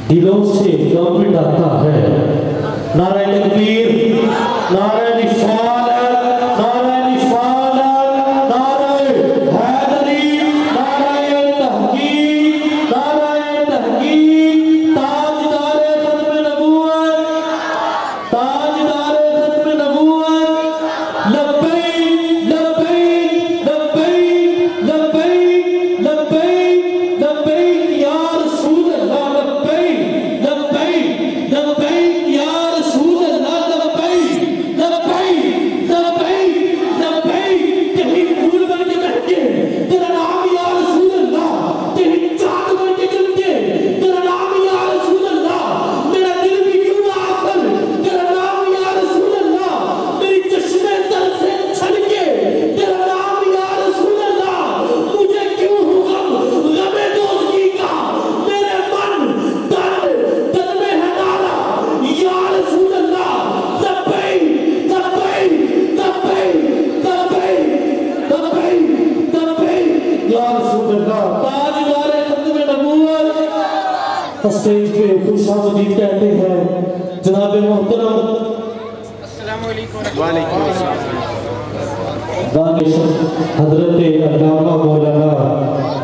दिलों से गम मिटाता है। नारे तकबीर, नारे रिसालत, नारे रिसालत, नारे हैदरी, नारे तहकीक, नारे तहकीक, ताजदारे खत्म नबूवत, ताजदारे खत्म नबूवत, लब्बैक लब्बैक लब्बैक लब्बैक लब्बैक लब्बैक या रसूल अल्लाह, लब्बैक लब्बैक लब्बैक या रसूल अल्लाह, लब्बैक लब्बैक लब्बैक लब्बैक। तेरी फूल बन के महके तेरा नाम या रसूल अल्लाह, तेरी चाँद बन के चमके तेरा नाम या रसूल अल्लाह, मेरा दिल भी क्यों आकर तेरा नाम या रसूल अल्लाह, मेरी चश्मे तर से छलके तेरा नाम या रसूल अल्लाह, मुझे क्यों हुआ गमे दोस्ती का, मेरे मन तन में है नारा या रसूल अल्लाह, लब्बैक लब्बैक लब्बैक लब्बैक लब्बैक लब्बैक या रसूल अल्लाह। ताजदारे खत्म नबूवत स्टेज पे खुशामदीद कहते हैं जनाब मोहतरम अस्सलामु अलैकुम। वालेकुम अस्सलाम। दानिश हजरत अल्लामा मौलाना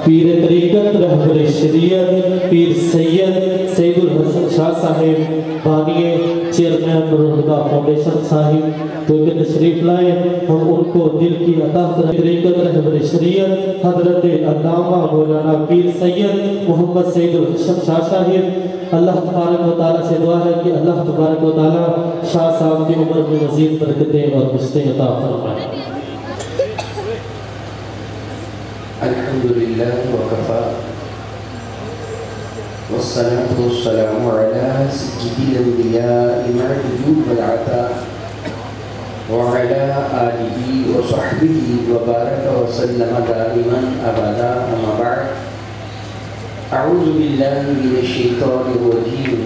पीर तरीक़त रहबर शरीयत पीर सैयद सैयदुल हसन शाह साहिब बानिए चेयरमैन नूरुल फाउंडेशन साहिब तो के तशरीफ लाए, हम उनको दिल की अता तरीक़त रहबर शरीयत हजरत अल्लामा मौलाना पीर सैयद मोहम्मद सैयदुल हसन शाह साहिब। अल्लाह तबारक व तआला से दुआ है कि अल्लाह तबारक व तआला शाह साहब की उम्र में मज़ीद बरकतें और हुस्न अता फरमाए। अल्हम्दुलिल्लाह व कफ़ा वस्सलातु वस्सलामु अला सय्यिदिल अंबिया'i मअदूद वल अता व अला आलिहि व सहबिहि व बारक व सल्लम दाइमन अबदा अम्मा बअद। अऊज़ु बिल्लाहि मिनश शैतानिर रजीम।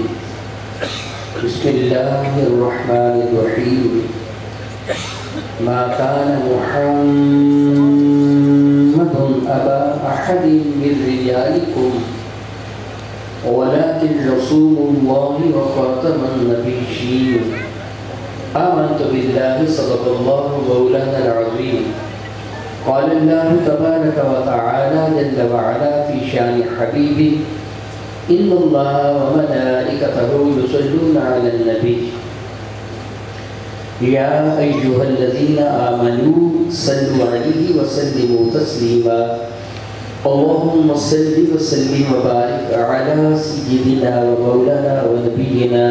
बिस्मिल्लाहिर रहमानिर रहीम। मा कान मुहम्मदुन अबा अहदिन मिन रिजालिकुम वलाकिन रसूलुल्लाहि व खातमुन नबिय्यीन। आमन्तु बिल्लाहि सदक़ल्लाहु मौलानल अज़ीम। क़ाल अल्लाहु तबारक व तआला जल्ल व अला फ़ी शानि हबीबिही इन्नल्लाहा व मलाइकतहु युसल्लूना अलन नबी या अय्युहल्लज़ीना आमनू सल्लु अलैहि व सल्लिमू तस्लीमा। अल्लाहुम्मा सल्लि व सल्लिम व बारिक अला सय्यिदिना व मौलाना व नबिय्यिना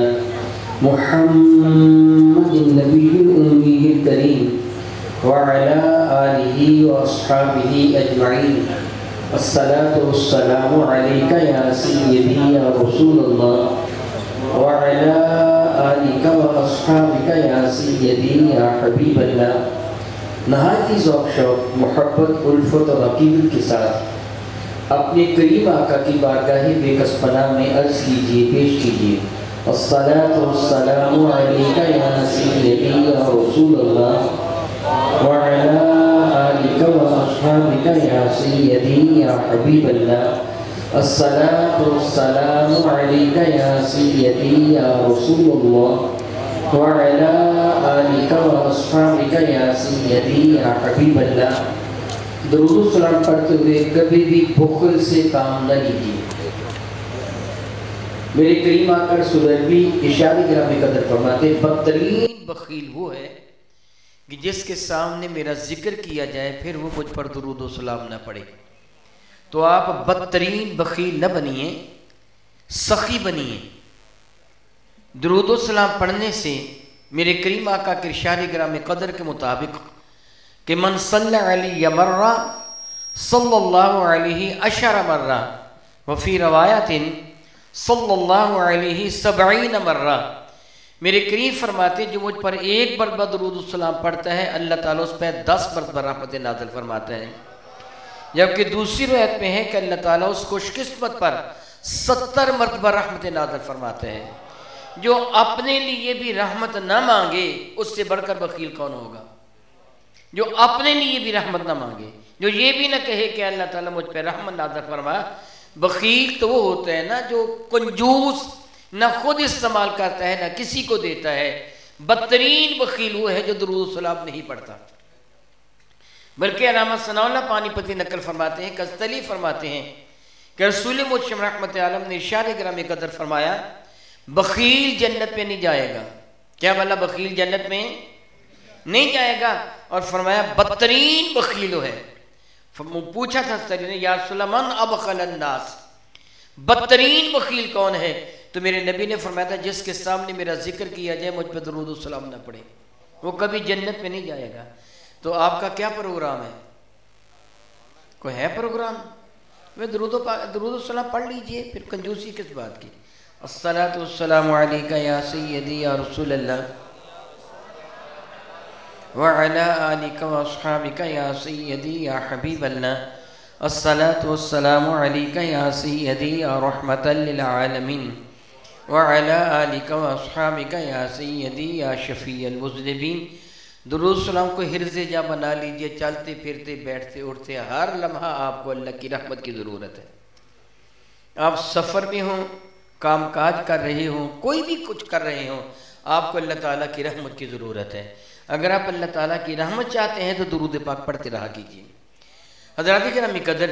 मुहम्मदिन नबिय्यिल उम्मिय्यिल करीम व अला आलिहि व अस्हाबिहि अजमईन। अस्सलातु वस्सलामु अलैका या सय्यदी या रसूलल्लाह व अला आलिका व अस्हाबिका या सय्यदी या हबीबल्लाह। नहायती ज़ौक़ शौक़ मोहब्बत उल्फत और अक़ीदत के साथ अपने करीम आका की बारगाह बेकसपना में अर्ज़ कीजिए, पेश कीजिए अस्सलातु वस्सलामु अलैका या सय्यदी या रसूलल्लाह व अला आलिका व अस्हाबिका या सय्यदी या हबीबल्लाह। अस्सलातु वस्सलामु अलैका या सय्यदी या रसूलल्लाह व अला आलिका व अस्हाबिका या सय्यदी या हबीबल्लाह। दुरूद सलाम पढ़ते हुए कभी भी बुख़्ल से काम न लीजिए। मेरे करीम आकर सुरभी इशारे गिरामी कदर फरमाते, बदतरीन बखील वो है कि जिसके सामने मेरा जिक्र किया जाए फिर वो मुझ पर दुरूद व सलाम न पढ़े। तो आप बदतरीन बखील न बनिए, सखी बनिए। दुरूद व सलाम पढ़ने से मेरे करीम आका के इशारे गिरामी कदर के मुताबिक कि मन सल्ला अलैहि मर्रा सल्लल्लाहु अलैहि अशरा मर्रा व फी रवायतिन सल्लल्लाहु अलैहि सबईन मर्रा। मेरे करीम फरमाते जो मुझ पर एक मरतबा दुरूद सलाम पढ़ता है अल्लाह ताला उस पर 10 मरतबा रहमत नाज़िल फरमाता है। जबकि दूसरी रिवायत में है कि अल्लाह ताला उस खुशकिस्मत पर 70 मरतबा रहमत नाज़िल फरमाते हैं। जो अपने लिए भी रहमत न मांगे उससे बढ़कर बखील कौन होगा? जो अपने लिए भी रहमत न मांगे, जो ये भी न कहे कि अल्लाह ताला मुझ पर रहमत नाज़िल फरमा, बखील तो वो होता है ना जो कंजूस, ना खुद इस्तेमाल करता है ना किसी को देता है। बदतरीन बखील वो है जो दुरूद सलाम नहीं पढ़ता। बल्कि अल्लामा सनाउल्लाह पानीपती नकल फरमाते हैं, कस्तली फरमाते हैं कि रसूल मुशम्म रहमत आलम ने इरशाद ग्रामी कदर फरमाया, बखील जन्नत में नहीं जाएगा। क्या बोला? बखील जन्नत में नहीं जाएगा। और फरमाया बदतरीन बखील है। पूछा था सरी ने, या रसूल अल्लाह मन अबखलन नास, बदतरीन बखील कौन है? तो मेरे नबी ने फरमाया था, जिसके सामने मेरा जिक्र किया जाए मुझ पर दुरूद व सलाम न पड़े, वो कभी जन्नत में नहीं जाएगा। तो आपका क्या प्रोग्राम है? कोई है प्रोग्राम? वे दुरूद सलाम पढ़ लीजिए, फिर कंजूसी किस बात की। अस्सलातु वस्सलामु अलैका या सय्यदी या रसूल अल्लाह व अला आलिका व अस्हाबिका या सय्यदी या हबीब अल्लाह। अस्सलातु वस्सलामु अलैका या सय्यदी या रहमतल लिल आलमीन व अला आलिका व अस्हाबिका या सय्यदी या शफीअल मुज़निबीन। दुरूद सलाम को हिर्ज़े जा बना लीजिए। चलते फिरते बैठते उठते हर लम्हा आपको अल्लाह की रहमत की ज़रूरत है। आप सफ़र में हों, काम काज कर रहे हों, कोई भी कुछ कर रहे हों, आपको अल्लाह ताला की रहमत की ज़रूरत है। अगर आप अल्लाह ताला की रहमत चाहते हैं तो दुरूद पाक पढ़ते रहा कीजिए। हज़रात किराम कदर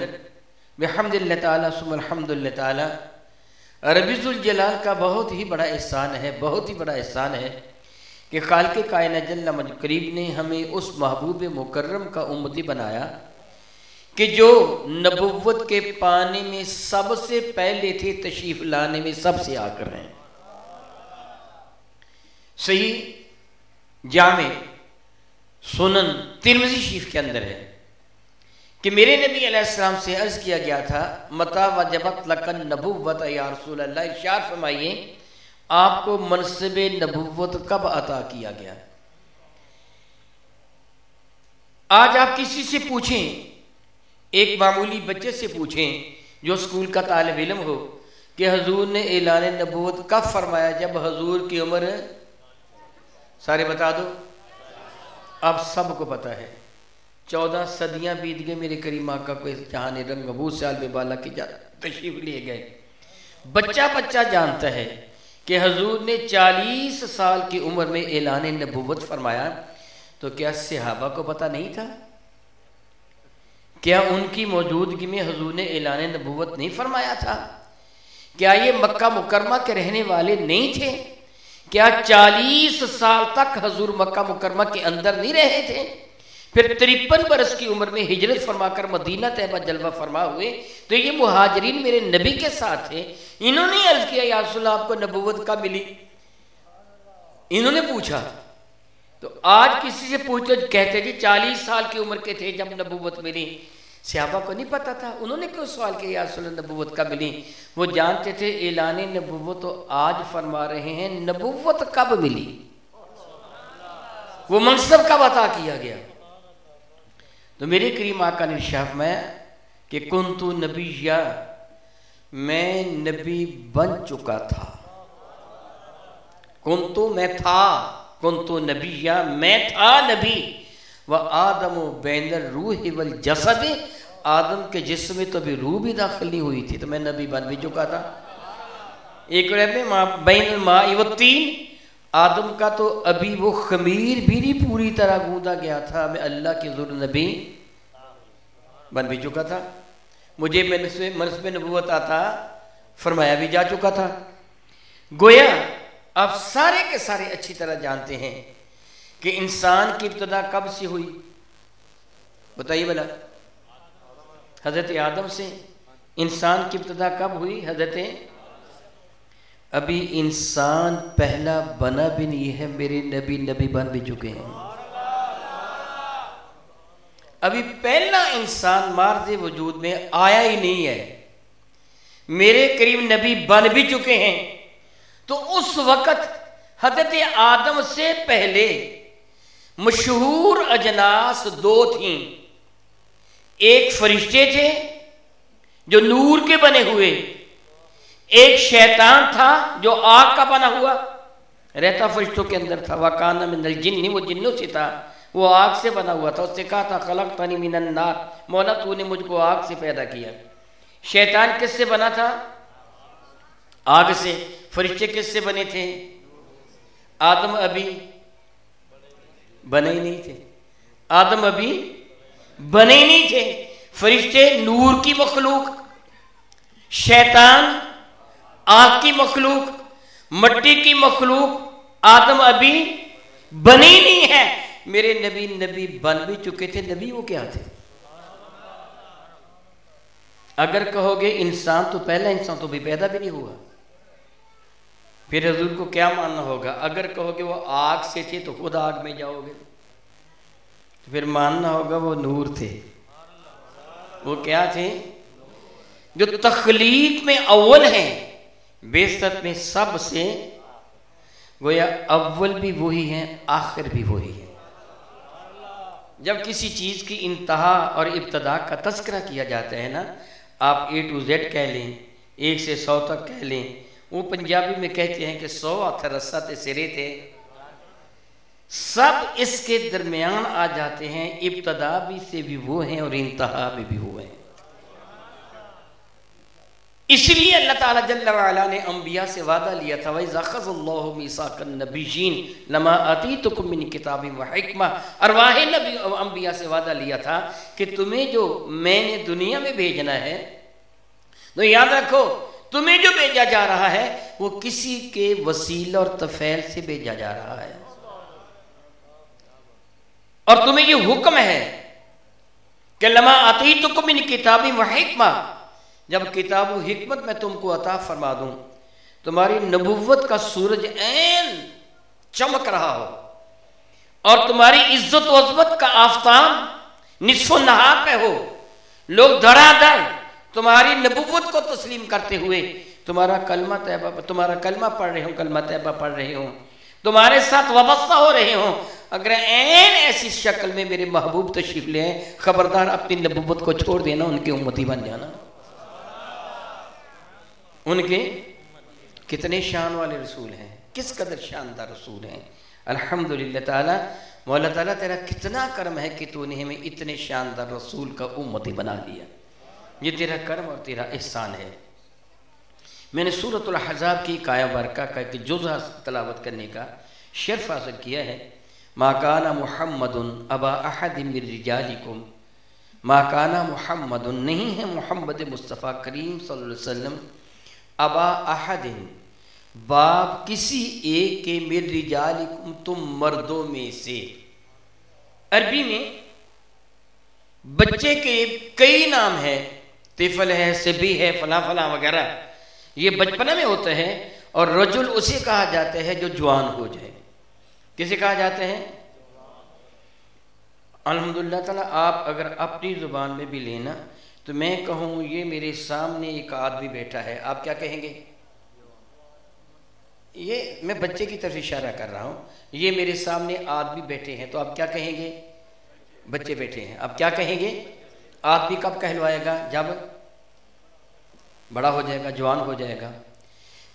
बिहम्दिल्लाह ताला सुम्मा अल्हम्दुलिल्लाह ताला, रब्बुल जलाल का बहुत ही बड़ा एहसान है, बहुत ही बड़ा एहसान है कि खालिक़ कायनात जल्ल मजद करीब ने हमें उस महबूब मुकर्रम का उम्मती बनाया कि जो नबुव्वत के पाने में सबसे पहले थे, तशरीफ लाने में सबसे आकर हैं। सही जामे सुनन तिरमिज़ी शरीफ के अंदर है कि मेरे नबी अलैहिस्सलाम से अर्ज़ किया गया था, मता वजबत लकन नबुव्वत या रसूल अल्लाह, इरशाद फरमाइए आपको मनसब नबुव्वत कब अता किया गया। आज आप किसी से पूछें, एक मामूली बच्चे से पूछें जो स्कूल का तालिब इल्म हो कि हजूर ने ऐलान नबुव्वत कब फरमाया, जब हजूर की उम्र, सारे बता दो। अब सबको पता है 14 सदियां बीत गए, मेरे करीम आका को जहान रंग अबू साल बेबाला की तशरीफ लिए गए। बच्चा बच्चा जानता है कि हजूर ने 40 साल की उम्र में ऐलान नबुव्वत फरमाया। तो क्या सहाबा को पता नहीं था? क्या उनकी मौजूदगी में हजूर ने ऐलान नबुव्वत नहीं फरमाया था? क्या ये मक्का मुकरमा के रहने वाले नहीं थे? क्या 40 साल तक हजूर मक्का मुकरमा के अंदर नहीं रहे थे? फिर 53 बरस की उम्र में हिजरत फरमाकर मदीना तैयबा जलवा फरमा हुए। तो ये मुहाजिरीन मेरे नबी के साथ थे। इन्होंने अर्ज किया, या रसूल अल्लाह आपको नबुव्वत कब मिली? इन्होंने पूछा। तो आज किसी से पूछते कहते जी 40 साल की उम्र के थे जब नबुव्वत मिली। सहाबा को नहीं पता था, उन्होंने क्यों सवाल किया या रसूल अल्लाह नबुव्वत कब मिली? वो जानते थे ऐलान नबुव्वत तो आज फरमा रहे हैं, नबुव्वत कब मिली, वो मनसब कब अता किया गया। तो मेरे करीम आका ने इरशाद फरमाया कि कुन्तु नबिय्या, मैं नबी बन चुका था। कुन्तु मैं था, कुन्तु नबिय्या मैं था नबी। व आदम बैनर रूह वल जसद, आदम के जिस्म में तो अभी रूह भी दाखिल नहीं हुई थी, तो मैं नबी बन भी चुका था। एक में बैन माई व तीन, आदम का तो अभी वो खमीर भी नहीं पूरी तरह गूंदा गया था, मैं अल्लाह के ज़ुर नबी बन भी चुका था। मुझे मनसब नबुव्वत आता फरमाया भी जा चुका था। गोया आप सारे के सारे अच्छी तरह जानते हैं कि इंसान की इब्तिदा कब से हुई, बताइए भला। हज़रत आदम से इंसान की इब्तिदा कब हुई? हज़रत, अभी इंसान पहला बना भी नहीं है, मेरे नबी नबी बन भी चुके हैं। अभी पहला इंसान मार्ज़ वजूद में आया ही नहीं है, मेरे करीम नबी बन भी चुके हैं। तो उस वक़्त हज़रत आदम से पहले मशहूर अजनास दो थीं। एक फरिश्ते थे जो नूर के बने हुए, एक शैतान था जो आग का बना हुआ रहता फरिश्तों के अंदर था। वकाना मिनल जिन्नि, वो जिन्नों से था, वो आग से बना हुआ था। उससे कहा था खलक़तनी मिनन नार, मौला तूने मुझको आग से पैदा किया। शैतान किससे बना था? आग से। फरिश्ते किससे बने थे? आदम अभी बने ही नहीं थे। आदम अभी बने ही नहीं थे। फरिश्ते नूर की मखलूक, शैतान आग की मखलूक, मट्टी की मखलूक, आदम अभी बने ही नहीं है। मेरे नबी बन भी चुके थे। नबी वो क्या थे? अगर कहोगे इंसान तो पहला इंसान तो भी पैदा भी नहीं हुआ, फिर हजूर को क्या मानना होगा? अगर कहोगे वो आग से थे तो खुद आग में जाओगे, तो फिर मानना होगा वो नूर थे। वो क्या थे? जो तख्लीक में अव्वल हैं, बेसत में सबसे गोया अव्वल भी वही हैं, आखिर भी वही है। जब किसी चीज की इंतहा और इब्तदा का तस्करा किया जाता है ना, आप A to Z कह लें, 1 से 100 तक कह लें, वो पंजाबी में कहते हैं कि 100 हथ रस्सा ते सिरे थे, सब इसके दरमियान आ जाते हैं। इब्तदा भी से भी वो हैं और इंतहा भी वो हैं। इसलिए अल्लाह ताला जल्ल व अला ने अंबिया से वादा लिया था, वइज़ अख़ज़ल्लाहु मीसाक़न नबिय्यीन लमा आतीतुकुम मिन किताबिन व हिक्मा। अरवाह नबी अंबिया से वादा लिया था कि तुम्हें जो मैंने दुनिया में भेजना है, तो याद रखो तुम्हें जो भेजा जा रहा है वो किसी के वसीला और तफैल से भेजा जा रहा है। और तुम्हें ये हुक्म है कि लमा आतीतुकुम मिन किताबिन व हिक्मा, जब किताब व हिकमत में तुमको अता फरमा दूं, तुम्हारी नबुव्वत का सूरज ऐन चमक रहा हो और तुम्हारी इज्जत व अज़मत का आफताब निस्फ़ो नहार पे हो, लोग धड़ाधड़ तुम्हारी नबुव्वत को तस्लीम करते हुए तुम्हारा कलमा पढ़ रहे हो, कलमा तैयबा पढ़ रहे हो, तुम्हारे साथ वाबस्ता हो रहे हो। अगर ऐन ऐसी शक्ल में मेरे महबूब तशरीफ ले आए, खबरदार अपनी नबुव्वत को छोड़ देना, उनके उम्मती बन जाना। उनके कितने शान वाले रसूल हैं, किस कदर शानदार रसूल हैं। अल्हम्दुलिल्लाह ताला, मौला ताला तेरा कितना करम है कि तूने हमें इतने शानदार रसूल का उम्मती बना दिया। ये तेरा करम और तेरा एहसान है। मैंने सूरतुल अहज़ाब की काया बरका का एक जुज़ तलावत करने का शर्फ हासिल किया है। मा काना मुहम्मदुन अबा अहदिम मिन रिजालिकुम, मा काना मुहम्मदुन, नहीं है मोहम्मद मुस्तफ़ा करीम सल्लल्लाहु अलैहि वसल्लम, अबा अहदिन, बाप किसी एक के, मिन रिजालिकुम, तुम मर्दों में से। अरबी में बच्चे के कई नाम है, तिफल है, सभी है, फला फला वगैरह, ये बचपना में होते हैं। और रजुल उसे कहा जाता है जो जवान हो जाए। किसे कहा जाते हैं? अल्हम्दुलिल्लाह ताला, आप अगर अपनी ज़ुबान में भी लेना, तो मैं कहूँ ये मेरे सामने एक आदमी बैठा है, आप क्या कहेंगे? ये मैं बच्चे की तरफ इशारा कर रहा हूँ। ये मेरे सामने आदमी बैठे हैं, तो आप क्या कहेंगे? बच्चे बैठे हैं, आप क्या कहेंगे? आदमी कब कहलवाएगा? जब बड़ा हो जाएगा, जवान हो जाएगा।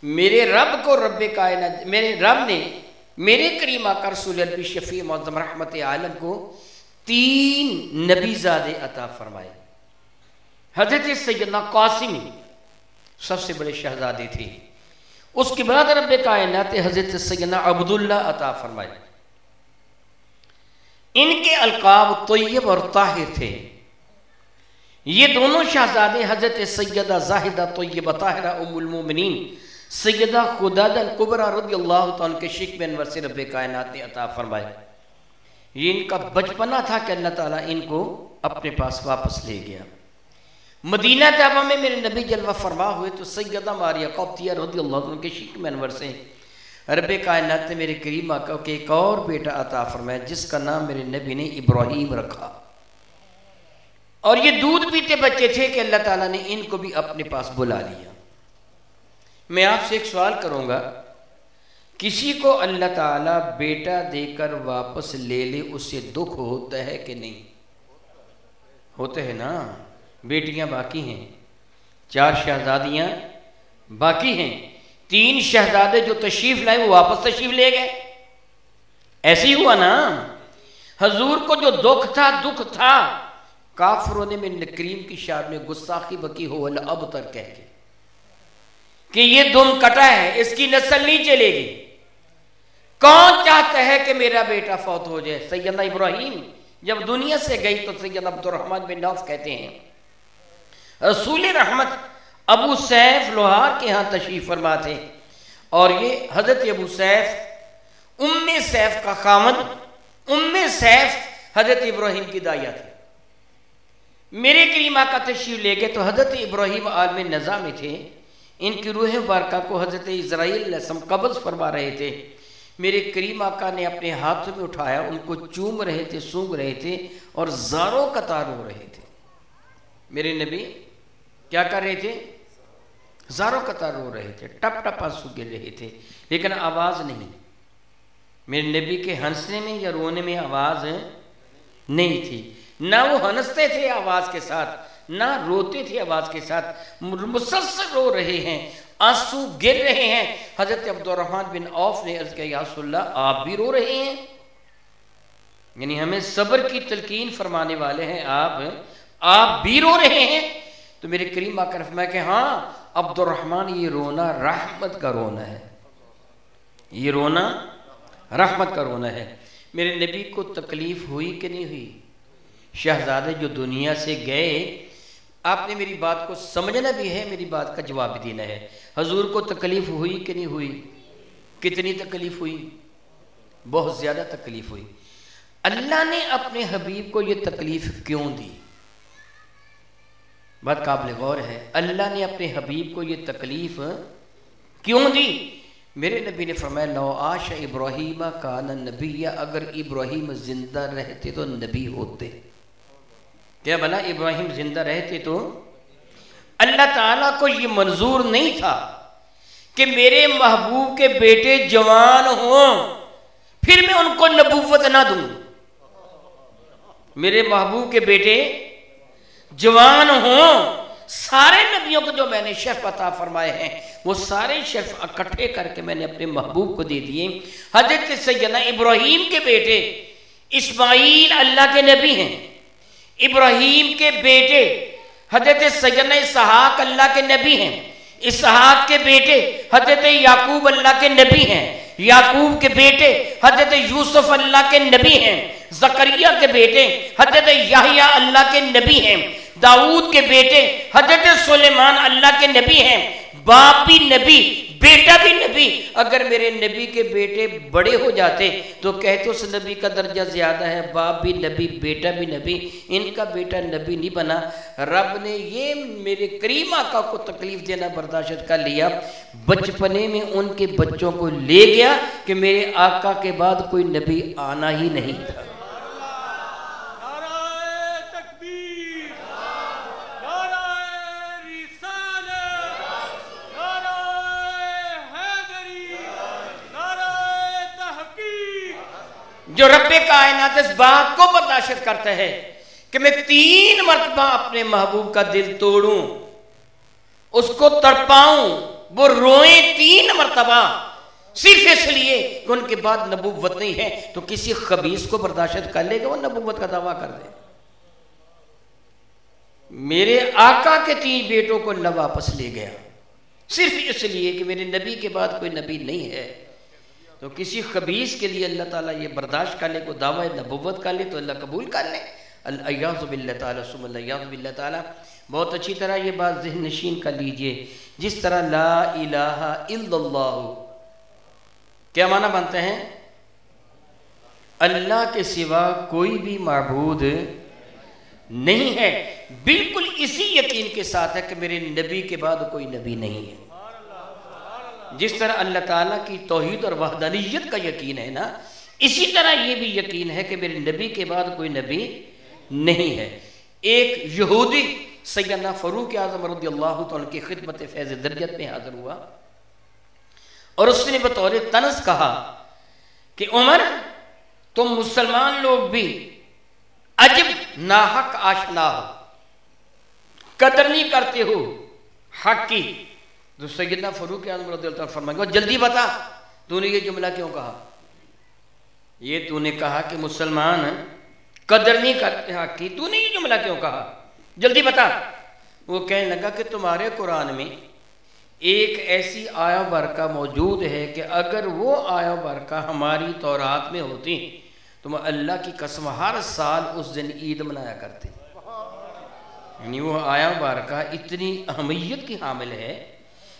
मेरे रब को रब्बे कायनात, मेरे रब ने मेरे करीम आका रसूल अरबी शफी मुअज़्ज़म रहमत आलम को 3 नबीज़ादे अता फरमाए। हज़रत सैयदना कासिम सबसे बड़े शहजादे थे, उसके बाद रब्बे कायनात हज़रत सैयदना अब्दुल्ला अता फरमाए। इनके अलकाब तय्यब और ताहिर थे। ये दोनों शहजादे हज़रत सैयदा ज़ाहिदा तय्यबा ताहिरा उम्मुल मोमिनीन सैयदा खुदादा कुबरा रज़ियल्लाहु तआला के शिक में अनवर से रब्बे कायनात ने अता फरमाए। ये इनका बचपना था कि अल्लाह ताला इनको अपने पास वापस ले गया। मदीना तैयबा में मेरे नबी जलवा फरमा हुए तो सैयदा मारिया क़ब्तिया रज़ियल्लाहु तआला के शिक में अनवर से रब्बे कायनात ने मेरे करीम आका के एक और बेटा अता फरमाया, जिसका नाम मेरे नबी ने इब्राहीम रखा। और ये दूध पीते बच्चे थे कि अल्लाह ताला ने इनको भी अपने पास बुला लिया। मैं आपसे एक सवाल करूंगा, किसी को अल्लाह ताला बेटा देकर वापस ले ले, उससे दुख होता है कि नहीं? होते हैं ना। बेटियां बाकी हैं, 4 शहजादियां बाकी हैं, 3 शहजादे जो तशरीफ लाए वो वापस तशरीफ ले गए। ऐसे ही हुआ ना। हजूर को जो दुख था काफरों ने में करीम की शान में गुस्साखी बकी हो अब तक कह के कि ये दुम कटा है, इसकी नस्ल नहीं चलेगी। कौन चाहता है कि मेरा बेटा फौत हो जाए? सैयदना इब्राहिम जब दुनिया से गई तो सैयदना अब्दुर्रहमान बिन नौफ कहते हैं रसूल रहमत अबू सैफ लोहार के यहाँ तशरीफ फरमा थे, और ये हजरत अबू सैफ उम्मे सैफ का खामद, उम्मे सैफ हजरत इब्राहिम की दाया थे। मेरे करीम आका तशरीफ ले गए तो हजरत इब्राहिम आलम नज़ा में थे, इनकी रूह मुबारका को हजरत इज़राइल कब्ज़ फरमा रहे थे। मेरे करीम आका ने अपने हाथों में उठाया, उनको चूम रहे थे, सूंघ रहे थे और ज़ारों कतार रो रहे थे। मेरे नबी क्या कर रहे थे? ज़ारों कतार रो रहे थे, टप टप आंसू गिर रहे थे, लेकिन आवाज़ नहीं। मेरे नबी के हंसने में या रोने में आवाज़ नहीं थी, ना वो हंसते थे आवाज़ के साथ, ना रोते थे आवाज़ के साथ, मुसलसल रो रहे हैं, आंसू गिर रहे हैं। हजरत अब्दुर्रहमान बिन औफ ने अर्ज़ किया या रसूलल्लाह आप भी रो रहे हैं? यानी हमें सब्र की तलकीन फरमाने वाले हैं आप भी रो रहे हैं? तो मेरे करीम आकर फरमाया कि हाँ अब्दुर्रहमान, ये रोना रहमत का रोना है, ये रोना रहमत का रोना है। मेरे नबी को तकलीफ हुई कि नहीं हुई? शहजादे जो दुनिया से गए, आपने मेरी बात को समझना भी है, मेरी बात का जवाब भी देना है। हजूर को तकलीफ हुई कि नहीं हुई? कितनी तकलीफ हुई? बहुत ज़्यादा तकलीफ हुई। अल्लाह ने अपने हबीब को ये तकलीफ क्यों दी? बात काबिल गौर है। अल्लाह ने अपने हबीब को ये तकलीफ क्यों दी? मेरे नबी ने फरमाया लो आशा इब्राहीम कान नबिया, अगर इब्राहिम जिंदा रहते तो नबी होते। क्या बना? इब्राहिम जिंदा रहते तो अल्लाह ताला को ये मंजूर नहीं था कि मेरे महबूब के बेटे जवान हों फिर मैं उनको नबूवत ना दूं। मेरे महबूब के बेटे जवान हों, सारे नबियों को जो मैंने शर्फ अता फरमाए हैं वो सारे शर्फ इकट्ठे करके मैंने अपने महबूब को दे दिए। हजरत सैयदना इब्राहिम के बेटे इस्माईल अल्लाह के नबी हैं, इब्राहिम के बेटे हजरत सैयदना इसहाक अल्लाह के नबी हैं, इसहाक के बेटे हजरत याकूब अल्लाह के नबी हैं, याकूब के बेटे हजरत यूसुफ अल्लाह के नबी हैं, जकरिया के बेटे हजरत याहिया अल्लाह के नबी हैं, दाऊद के बेटे हजरत सुलेमान अल्लाह के नबी हैं। बाप भी नबी, बेटा भी नबी। अगर मेरे नबी के बेटे बड़े हो जाते तो कहते उस नबी का दर्जा ज्यादा है, बाप भी नबी, बेटा भी नबी, इनका बेटा नबी नहीं बना। रब ने ये मेरे करीम आका को तकलीफ देना बर्दाश्त कर लिया, बचपने में उनके बच्चों को ले गया कि मेरे आका के बाद कोई नबी आना ही नहीं था। जो रब्बे कायनात इस बात को बर्दाश्त करता है कि मैं 3 मरतबा अपने महबूब का दिल तोड़ूं, उसको तड़पाऊं, वो रोए 3 मरतबा सिर्फ इसलिए कि उनके बाद नबूवत नहीं है, तो किसी खबीस को बर्दाश्त कर लेगा वो नबूवत का दावा कर दे। मेरे आका के 3 बेटों को न वापस ले गया सिर्फ इसलिए कि मेरे नबी के बाद कोई नबी नहीं है। तो किसी खबीस के लिए अल्लाह ताला ये बर्दाश्त कर ले, को दावा नबुव्वत कर ले तो अल्लाह कबूल कर ले। अय्याज़ु बिल्लाह ताला सुम्मा अय्याज़ु बिल्लाह ताला। बहुत अच्छी तरह ये बात ज़हन नशीन कर लीजिए। जिस तरह ला इलाहा इल्लल्लाह क्या माना बनते हैं? अल्लाह के सिवा कोई भी माबूद नहीं है, बिल्कुल इसी यकीन के साथ है कि मेरे नबी के बाद कोई नबी नहीं है। जिस तरह अल्लाह ताला की तौहीद और वहदानियत का यकीन है ना, इसी तरह ये भी यकीन है कि मेरे नबी के बाद कोई नबी नहीं है। एक यहूदी सैयदना फरूक आज़म रज़ियल्लाहु तआला की खिदमत फैज़ दर्जत में हाजिर हुआ और उसने बतौर तनज़ कहा कि उमर, तुम मुसलमान लोग भी अजब नाहक आशना हो, कदर नहीं करते हो हक की। तो सैयदना फरूक आज़म रज़ियल्लाहु तआला फरमाएंगे जल्दी बता तूने ये जुमला क्यों कहा? ये तूने कहा कि मुसलमान कदर नहीं करते हक की। तूने ये जुमला क्यों कहा, जल्दी बता। वो कहने लगा कि तुम्हारे कुरान में एक ऐसी आया बरका मौजूद है कि अगर वो आया बरका हमारी तौरात में होती तो मैं अल्लाह की कसम हर साल उस दिन ईद मनाया करते। यानी वो आया बरका इतनी अहमियत की हामिल है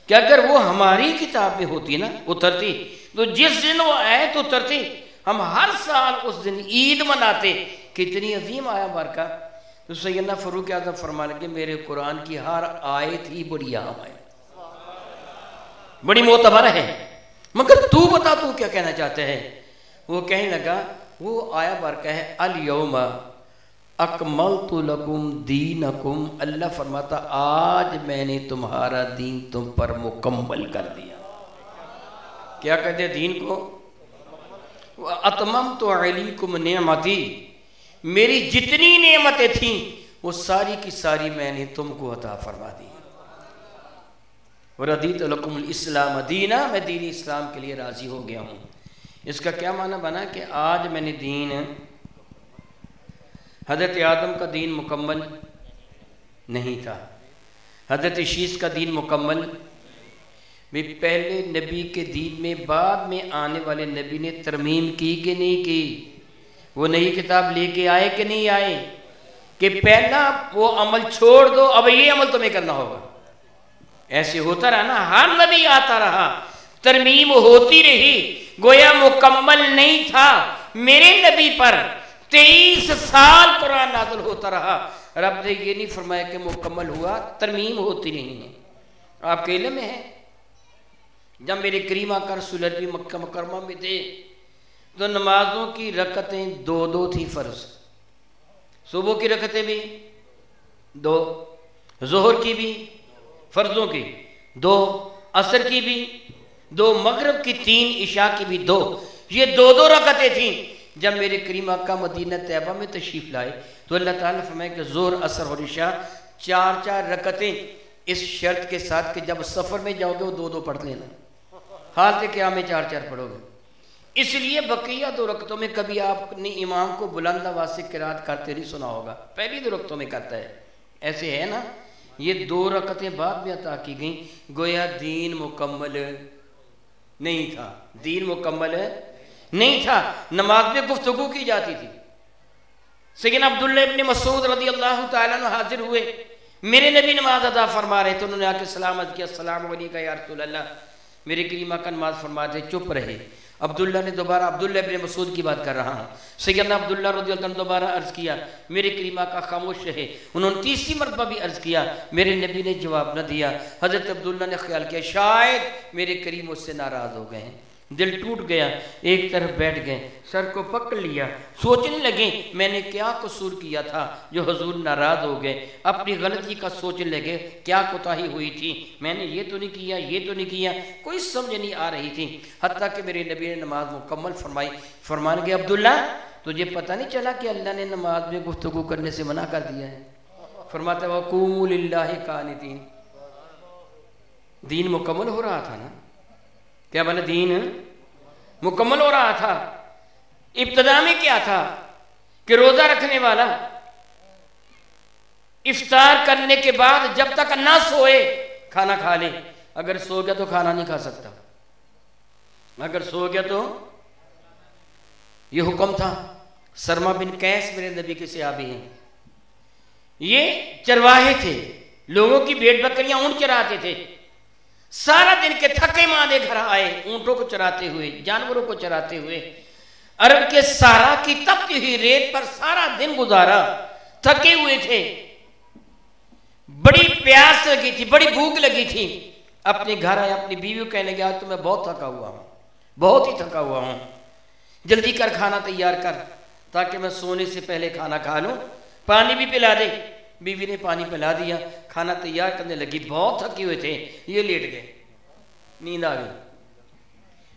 कि अगर वो हमारी किताब में होती ना, उतरती, तो जिस दिन वो आयत उतरती हम हर साल उस दिन ईद मनाते। कितनी अजीम आया बरका। तो सैयदना फरूक आज़म फरमाने लगे मेरे कुरान की हर आयत ही बड़ी अहम है, बड़ी मोतबर है, मगर तू बता तू क्या कहना चाहते हैं। वो कहने लगा वो आया बरका है अल यौमा अकमलतु लकुम दीनकुम। अल्लाह फरमाता आज मैंने तुम्हारा दीन तुम पर मुकम्मल कर दिया। क्या कहते हैं दीन को? अतममतु अलैकुम निअमती, मेरी जितनी नेमतें थीं वो सारी की सारी मैंने तुमको अता फरमा दी। रदीतु लकुमुल इस्लाम दीना, मैं दीन इस्लाम के लिए राज़ी हो गया हूँ। इसका क्या माना बना कि आज मैंने दीन, हज़रत आदम का दीन मुकम्मल नहीं था, हज़रत शीस का दीन मुकम्मल भी, पहले नबी के दीन में बाद में आने वाले नबी ने तरमीम की कि नहीं की? वो नई किताब लेके आए कि नहीं आए? कि पहला वो अमल छोड़ दो, अब ये अमल तुम्हें करना होगा। ऐसे होता रहा ना, हर नबी आता रहा, तरमीम होती रही, गोया मुकम्मल नहीं था। मेरे नबी पर 23 साल कुरान नाज़िल होता रहा, रब ने ये नहीं फरमाया कि मुकम्मल हुआ, तरमीम होती नहीं है। आपके इल्म में है जब मेरे करीम आका रसूल अरबी मक्का मुकरमा में थे तो नमाजों की रकतें 2-2 थी फ़र्ज। सुबह की रकतें भी 2, ज़ोहर की भी, फ़र्ज़ों की 2, असर की भी 2, मगरिब की 3, इशा की भी 2। ये 2-2 रकतें थीं। जब मेरे करीम आका मदीना तैयबा में तशरीफ़ लाए तो अल्लाह ताला ने फरमाया कि ज़ोहर, असर और इशा 4-4 रकतें, इस शर्त के साथ कि जब सफ़र में जाओगे वो 2-2 पढ़ लेना, हालत क्या में 4-4 पढ़ोगे। इसलिए बकिया 2 रकतों में कभी आपने इमाम को बुलंद आवाज़ से किरात करते नहीं सुना होगा, पहली 2 रकतों में करता है। ऐसे है ना, ये 2 रकतें बाद में अता की गई। गोया दीन मुकम्मल नहीं था, दीन मुकम्मल नहीं था। नमाज में गुफ्तगू की जाती थी। सैयदना अब्दुल्लाह इब्न मसूद रज़ी अल्लाह तआला अन्हु हाजिर हुए, मेरे नबी नमाज अदा फरमा रहे थे। उन्होंने आके सलाम अर्ज़ किया, अस्सलामु अलैका या रसूल अल्लाह। मेरे करीम आका नमाज फरमा रहे, चुप रहे। अब्दुल्ला ने दोबारा, अब्दुल्ला इब्न मसूद की बात कर रहा हूँ, सैयदना अब्दुल्ला रज़ी अल्लाह अन्हु दोबारा अर्ज़ किया, मेरे करीम आका खामोश रहे। उन्होंने तीसरी मरतबा भी अर्ज़ किया, मेरे नबी ने जवाब न दिया। हज़रत अब्दुल्ला ने ख्याल किया शायद मेरे करीम मुझसे नाराज़ हो गए हैं, दिल टूट गया, एक तरफ बैठ गए, सर को पकड़ लिया, सोचने लगे मैंने क्या कसूर किया था जो हुजूर नाराज़ हो गए। अपनी गलती का सोचने लगे, क्या कोताही हुई थी, मैंने ये तो नहीं किया, ये तो नहीं किया, कोई समझ नहीं आ रही थी। हत्ता कि मेरे नबी ने नमाज मुकम्मल फरमाई। फरमान के अब्दुल्ला तुझे पता नहीं चला कि अल्लाह ने नमाज में गुफ्तगू करने से मना कर दिया है? फरमाता है वक़ूमू लिल्लाहि क़ानितीन। दीन मुकम्मल हो रहा था ना, क्या बोला, दीन मुकम्मल हो रहा था। इब्तिदा में क्या था कि रोजा रखने वाला इफ्तार करने के बाद जब तक ना सोए खाना खा ले, अगर सो गया तो खाना नहीं खा सकता, अगर सो गया तो, ये हुक्म था। सरमा बिन कैस मेरे नबी के सहाबी हैं, ये चरवाहे थे, लोगों की भेड़ बकरियां ऊंट चराते थे। सारा दिन के थके मांदे घर आए, ऊंटों को चराते हुए, जानवरों को चराते हुए, अरब के सारा की तपती हुई रेत पर सारा दिन गुजारा, थके हुए थे, बड़ी प्यास लगी थी, बड़ी भूख लगी थी। अपने घर आए, अपनी बीवी को कहने गया तो मैं बहुत थका हुआ हूं, बहुत ही थका हुआ हूं, जल्दी कर खाना तैयार कर ताकि मैं सोने से पहले खाना खा लूं, पानी भी पिला दे। बीवी ने पानी पिला दिया, खाना तैयार करने लगी, बहुत थके हुए थे, ये लेट गए, नींद आ गई।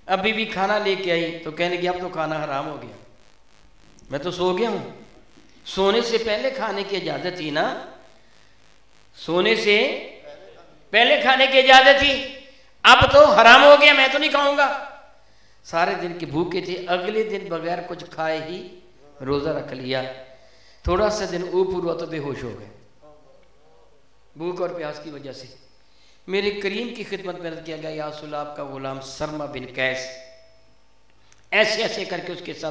अब बीवी खाना लेके आई तो कहने लगी अब तो खाना हराम हो गया, मैं तो सो गया हूं, सोने से पहले खाने की इजाजत थी ना, सोने से पहले खाने की इजाजत थी, अब तो हराम हो गया, मैं तो नहीं खाऊंगा। सारे दिन की भूखे थे, अगले दिन बगैर कुछ खाए ही रोजा रख लिया। थोड़ा सा दिन ऊपर हुआ तो बेहोश हो गए भूख और प्यास की वजह से। मेरे करीम की खिदमत में अर्ज़ किया गया या रसूल अल्लाह, आपका गुलाम सरमा बिन कैस ऐसे ऐसे करके उसके साथ